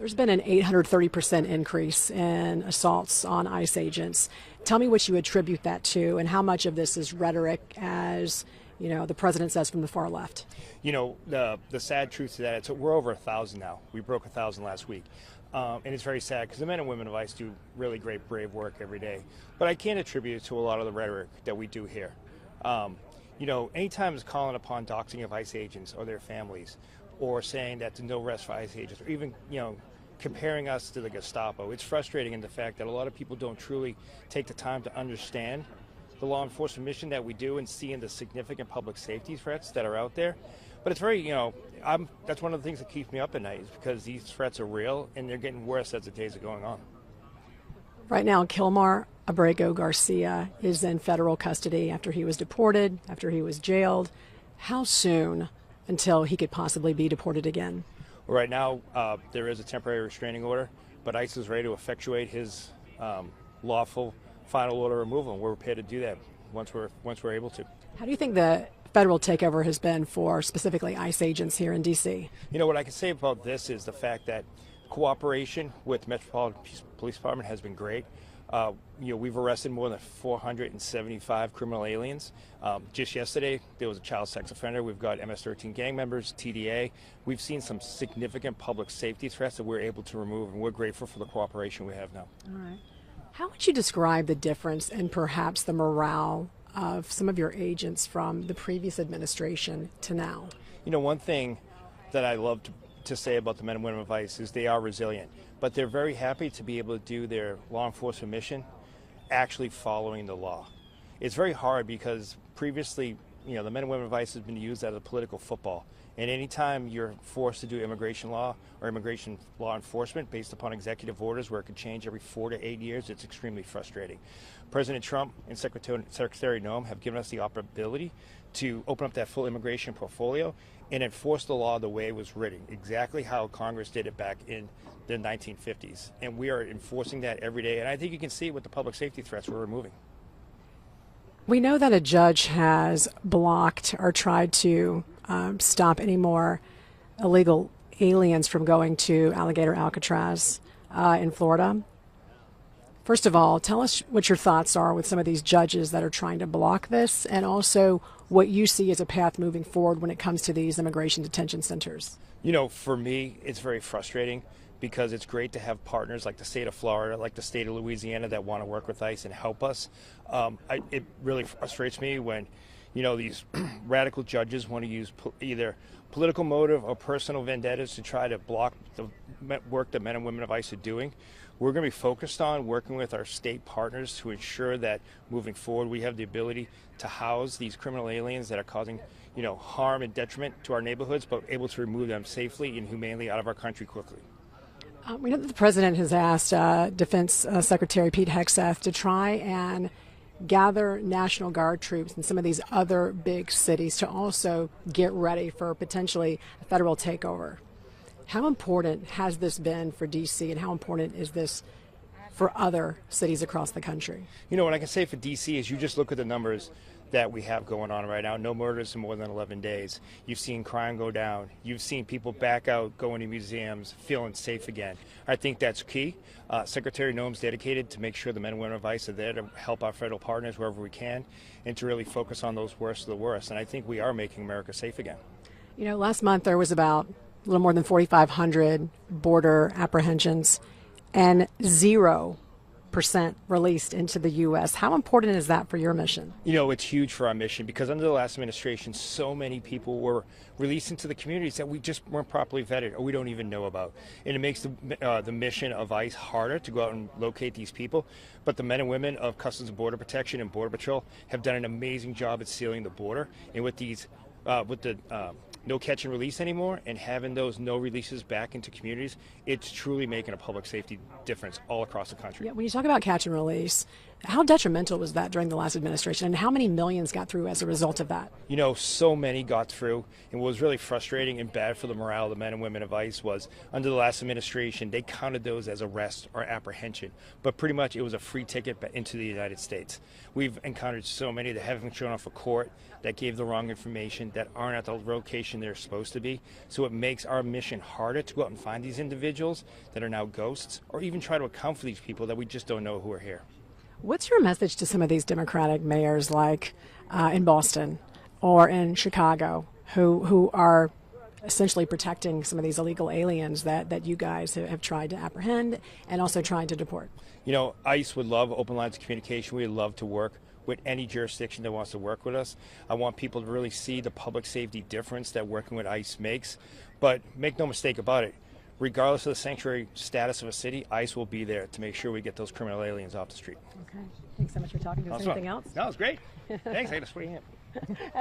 There's been an 830% increase in assaults on ICE agents. Tell me what you attribute that to, and how much of this is rhetoric, as you know, the president says from the far left. You know, the sad truth to that, we're over 1,000 now. We broke 1,000 last week. And it's very sad because the men and women of ICE do really great, brave work every day. But I can't attribute it to a lot of the rhetoric that we do here. You know, anytime it's calling upon doxing of ICE agents or their families, or saying that there's no rest for ICE agents, or even, you know, comparing us to the Gestapo, it's frustrating in the fact that a lot of people don't truly take the time to understand the law enforcement mission that we do and seeing the significant public safety threats that are out there. But it's very, you know, that's one of the things that keeps me up at night, is because these threats are real and they're getting worse as the days are going on. Right now, Kilmar Abrego Garcia is in federal custody after he was deported, after he was jailed. How soon until he could possibly be deported again? Well, right now, there is a temporary restraining order, but ICE is ready to effectuate his lawful final order removal, and we're prepared to do that once we're able to. How do you think the federal takeover has been for specifically ICE agents here in D.C.? You know, what I can say about this is the fact that cooperation with Metropolitan Police Department has been great. You know, we've arrested more than 475 criminal aliens. Just yesterday, there was a child sex offender. We've got MS-13 gang members, TDA. We've seen some significant public safety threats that we're able to remove, and we're grateful for the cooperation we have now. All right. How would you describe the difference in perhaps the morale of some of your agents from the previous administration to now? You know, one thing that I love to say about the men and women of ICE is they are resilient, but they're very happy to be able to do their law enforcement mission actually following the law. It's very hard because previously, you know, the men and women of ICE has been used as a political football. And anytime you're forced to do immigration law or immigration law enforcement based upon executive orders where it could change every 4 to 8 years, it's extremely frustrating. President Trump and Secretary Noem have given us the ability to open up that full immigration portfolio and enforce the law the way it was written, exactly how Congress did it back in the 1950s. And we are enforcing that every day. And I think you can see it with the public safety threats we're removing. We know that a judge has blocked or tried to stop any more illegal aliens from going to Alligator Alcatraz in Florida. First of all, tell us what your thoughts are with some of these judges that are trying to block this, and also what you see as a path moving forward when it comes to these immigration detention centers. You know, for me, it's very frustrating because it's great to have partners like the state of Florida, like the state of Louisiana, that want to work with ICE and help us. It really frustrates me when, you know, these radical judges want to use either political motive or personal vendettas to try to block the work that men and women of ICE are doing. We're going to be focused on working with our state partners to ensure that moving forward we have the ability to house these criminal aliens that are causing, you know, harm and detriment to our neighborhoods, but able to remove them safely and humanely out of our country quickly. We know that the president has asked Defense Secretary Pete Hegseth to try and gather National Guard troops in some of these other big cities to also get ready for potentially a federal takeover. How important has this been for D.C., and how important is this for other cities across the country? You know, what I can say for D.C. is you just look at the numbers that we have going on right now. No murders in more than 11 days. You've seen crime go down. You've seen people back out, going to museums, feeling safe again. I think that's key. Secretary Noem's dedicated to make sure the men and women of ICE are there to help our federal partners wherever we can and to really focus on those worst of the worst. And I think we are making America safe again. You know, last month there was about a little more than 4,500 border apprehensions and 0% released into the U.S. How important is that for your mission? You know, it's huge for our mission because under the last administration, so many people were released into the communities that we just weren't properly vetted or we don't even know about. And it makes the mission of ICE harder to go out and locate these people. But the men and women of Customs and Border Protection and Border Patrol have done an amazing job at sealing the border. And with these, no catch and release anymore and having those no releases back into communities, it's truly making a public safety difference all across the country. Yeah, when you talk about catch and release, how detrimental was that during the last administration, and how many millions got through as a result of that? You know, so many got through, and what was really frustrating and bad for the morale of the men and women of ICE was under the last administration, they counted those as arrest or apprehension, but pretty much it was a free ticket into the United States. We've encountered so many that haven't shown up for court, that gave the wrong information, that aren't at the location mission they're supposed to be. So it makes our mission harder to go out and find these individuals that are now ghosts, or even try to account for these people that we just don't know who are here. What's your message to some of these Democratic mayors, like in Boston or in Chicago, who are essentially protecting some of these illegal aliens that you guys have tried to apprehend and also trying to deport? You know, ICE would love open lines of communication. We'd love to work with any jurisdiction that wants to work with us. I want people to really see the public safety difference that working with ICE makes. But make no mistake about it, regardless of the sanctuary status of a city, ICE will be there to make sure we get those criminal aliens off the street. Okay. Thanks so much for talking to us. Anything else? No, it's great. Thanks. I got to swing in. That's